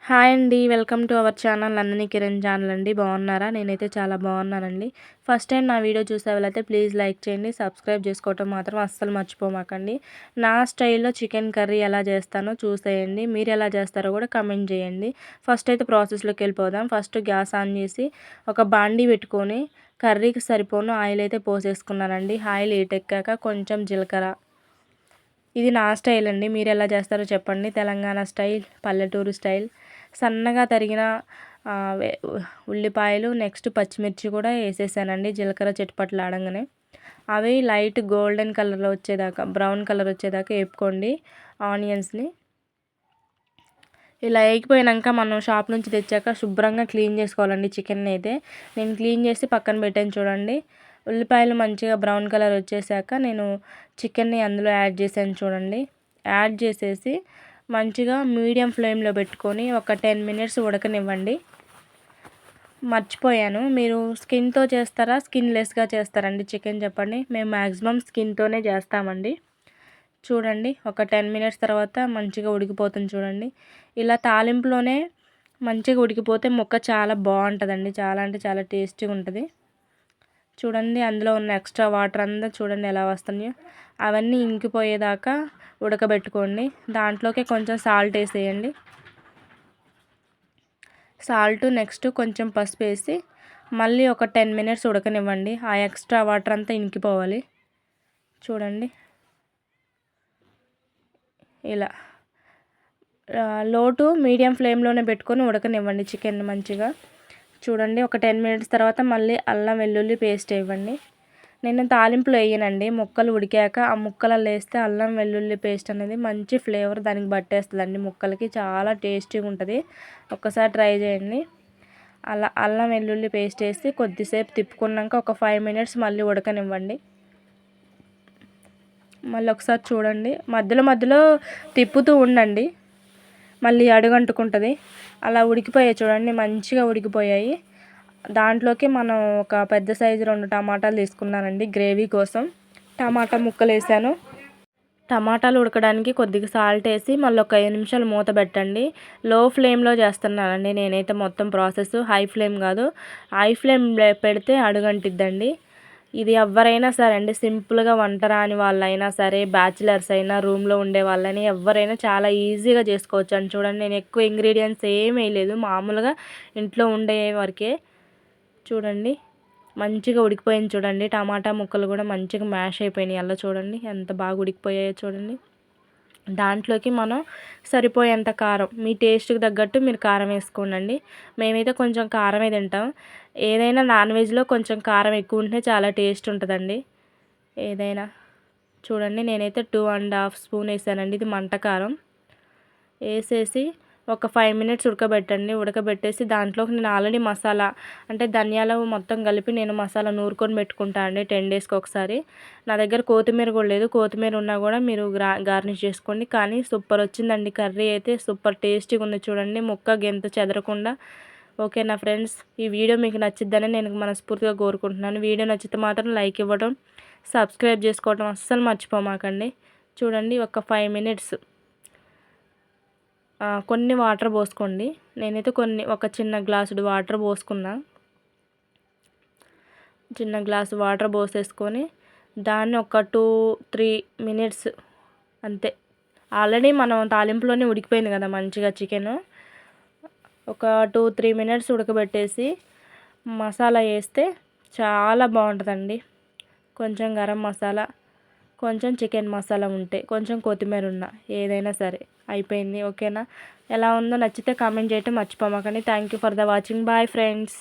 Hi అండి. Welcome to our channel Nandini Kiran channel అండి. బాగున్నారా? నేనైతే చాలా బాగున్నానండి. ఫస్ట్ టైం నా వీడియో చూసే వాళ్ళైతే ప్లీజ్ లైక్ చేయండి. సబ్స్క్రైబ్ చేసుకోవటం మాత్రం అస్సలు మర్చిపోమాకండి. నా స్టైల్లో చికెన్ కర్రీ ఎలా చేస్తానో చూసేయండి. మీరు ఎలా చేస్తారో కూడా కమెంట్ చేయండి. ఫస్ట్ అయితే ప్రాసెస్లోకి వెళ్ళిపోదాం. ఫస్ట్ గ్యాస్ ఆన్ చేసి ఒక బాండీ పెట్టుకొని కర్రీకి సరిపోను ఆయిల్ అయితే పోసేసుకున్నానండి. ఆయిల్ ఎక్కాక కొంచెం జీలకర్ర. ఇది నా స్టైల్ అండి. మీరు ఎలా చేస్తారో చెప్పండి. తెలంగాణ స్టైల్, పల్లెటూరు స్టైల్. సన్నగా తరిగిన ఉల్లిపాయలు, నెక్స్ట్ పచ్చిమిర్చి కూడా వేసేసానండి. జీలకర్ర చిటపటలాడంగానే అవి లైట్ గోల్డెన్ కలర్లో వచ్చేదాకా, బ్రౌన్ కలర్ వచ్చేదాకా వేపుకోండి ఆనియన్స్ని. ఇలా వేగిపోయాక మనం షాప్ నుంచి తెచ్చాక శుభ్రంగా క్లీన్ చేసుకోవాలండి. చికెన్ అయితే నేను క్లీన్ చేసి పక్కన పెట్టాను చూడండి. ఉల్లిపాయలు మంచిగా బ్రౌన్ కలర్ వచ్చేసాక నేను చికెన్ని అందులో యాడ్ చేశాను చూడండి. యాడ్ చేసేసి మంచిగా మీడియం ఫ్లేమ్లో పెట్టుకొని ఒక 10 మినిట్స్ ఉడకనివ్వండి. మర్చిపోయాను, మీరు స్కిన్తో చేస్తారా స్కిన్లెస్గా చేస్తారండి చికెన్ చెప్పండి. మేము మ్యాక్సిమం స్కిన్తోనే చేస్తామండి. చూడండి ఒక 10 మినిట్స్ తర్వాత మంచిగా ఉడికిపోతుంది చూడండి. ఇలా తాలింపులోనే మంచిగా ఉడికిపోతే ముక్క చాలా బాగుంటుందండి. చాలా అంటే చాలా టేస్టీగా ఉంటుంది. చూడండి అందులో ఉన్న ఎక్స్ట్రా వాటర్ అంతా చూడండి ఎలా వస్తున్నాయో. అవన్నీ ఇంకిపోయేదాకా ఉడకబెట్టుకోండి. దాంట్లోకి కొంచెం సాల్ట్ వేసేయండి. సాల్ట్ నెక్స్ట్ కొంచెం పసుపు వేసి మళ్ళీ ఒక 10 మినిట్స్ ఉడకనివ్వండి. ఆ ఎక్స్ట్రా వాటర్ అంతా ఇంకిపోవాలి. చూడండి ఇలా లో టు మీడియం ఫ్లేమ్లోనే పెట్టుకొని ఉడకనివ్వండి చికెన్ మంచిగా. చూడండి ఒక 10 మినిట్స్ తర్వాత మళ్ళీ అల్లం వెల్లుల్లి పేస్ట్ ఇవ్వండి. నేను తాలింపులో వేయనండి. ముక్కలు ఉడికాక ఆ ముక్కలలో వేస్తే అల్లం వెల్లుల్లి పేస్ట్ అనేది మంచి ఫ్లేవర్ దానికి పట్టేస్తుందండి. ముక్కలకి చాలా టేస్టీగా ఉంటుంది. ఒక్కసారి ట్రై చేయండి. అలా అల్లం వెల్లుల్లి పేస్ట్ వేసి కొద్దిసేపు తిప్పుకున్నాక ఒక 5 మినిట్స్ మళ్ళీ ఉడకనివ్వండి. మళ్ళీ ఒకసారి చూడండి, మధ్యలో మధ్యలో తిప్పుతూ ఉండండి, మళ్ళీ అడుగంటుకుంటుంది. అలా ఉడికిపోయాయి చూడండి, మంచిగా ఉడికిపోయాయి. దాంట్లోకి మనం ఒక పెద్ద సైజు 2 టమాటాలు తీసుకున్నానండి గ్రేవీ కోసం. టమాటా ముక్కలు వేసాను. టమాటాలు ఉడకడానికి కొద్దిగా సాల్ట్ వేసి మళ్ళీ ఒక 5 నిమిషాలు మూత పెట్టండి. లో ఫ్లేమ్లో చేస్తున్నానండి నేనైతే మొత్తం ప్రాసెస్. హై ఫ్లేమ్ కాదు, హై ఫ్లేమ్ పెడితే అడుగంటిద్దండి. ఇది ఎవరైనా సరే అండి, సింపుల్గా వంట రాని వాళ్ళైనా సరే, బ్యాచిలర్స్ అయినా, రూమ్లో ఉండే వాళ్ళని ఎవరైనా చాలా ఈజీగా చేసుకోవచ్చు అని. చూడండి నేను ఎక్కువ ఇంగ్రీడియంట్స్ ఏం వేయలేదు, మామూలుగా ఇంట్లో ఉండే వరకే. చూడండి మంచిగా ఉడికిపోయింది చూడండి. టమాటా ముక్కలు కూడా మంచిగా మ్యాష్ అయిపోయినాయి. అలా చూడండి ఎంత బాగా ఉడికిపోయాయో చూడండి. దాంట్లోకి మనం సరిపోయేంత కారం, మీ టేస్ట్కి తగ్గట్టు మీరు కారం వేసుకోండి. మేమైతే కొంచెం కారమే తింటాం. ఏదైనా నాన్ వెజ్లో కొంచెం కారం ఎక్కువ ఉంటే చాలా టేస్ట్ ఉంటుందండి ఏదైనా. చూడండి నేనైతే 2.5 స్పూన్ వేసానండి. ఇది మంట కారం వేసేసి ఒక 5 మినిట్స్ ఉడకబెట్టండి. ఉడకబెట్టేసి దాంట్లోకి నేను ఆల్రెడీ మసాలా అంటే ధనియాలు మొత్తం కలిపి నేను మసాలా నూరుకొని పెట్టుకుంటాను అండి 10 డేస్కి ఒకసారి. నా దగ్గర కొత్తిమీర కూడా లేదు, కొత్తిమీర ఉన్నా కూడా మీరు గార్నిష్ చేసుకోండి. కానీ సూపర్ వచ్చిందండి కర్రీ అయితే, సూపర్ టేస్టీగా ఉంది చూడండి, ముక్క గెంత చెదరకుండా. ఓకేనా ఫ్రెండ్స్, ఈ వీడియో మీకు నచ్చిద్దని నేను మనస్ఫూర్తిగా కోరుకుంటున్నాను. వీడియో నచ్చితే మాత్రం లైక్ ఇవ్వడం, సబ్స్క్రైబ్ చేసుకోవడం అస్సలు మర్చిపోమాకండి. చూడండి ఒక 5 మినిట్స్ కొన్ని వాటర్ పోసుకోండి. నేనైతే ఒక చిన్న గ్లాసుడు వాటర్ పోసుకున్నా. చిన్న గ్లాసు వాటర్ పోసేసుకొని దాన్ని ఒక 2-3 మినిట్స్ అంతే. ఆల్రెడీ మనం తాలింపులోనే ఉడికిపోయింది కదా మంచిగా చికెను. ఒక 2-3 మినిట్స్ ఉడకబెట్టేసి మసాలా వేస్తే చాలా బాగుంటుందండి. కొంచెం గరం మసాలా, కొంచెం చికెన్ మసాలా ఉంటే, కొంచెం కొత్తిమీర ఉన్న, ఏదైనా సరే అయిపోయింది. ఓకేనా, ఎలా ఉందో నచ్చితే కామెంట్ చేయటం మర్చిపోమాకండి. Thank you for the watching. Bye friends.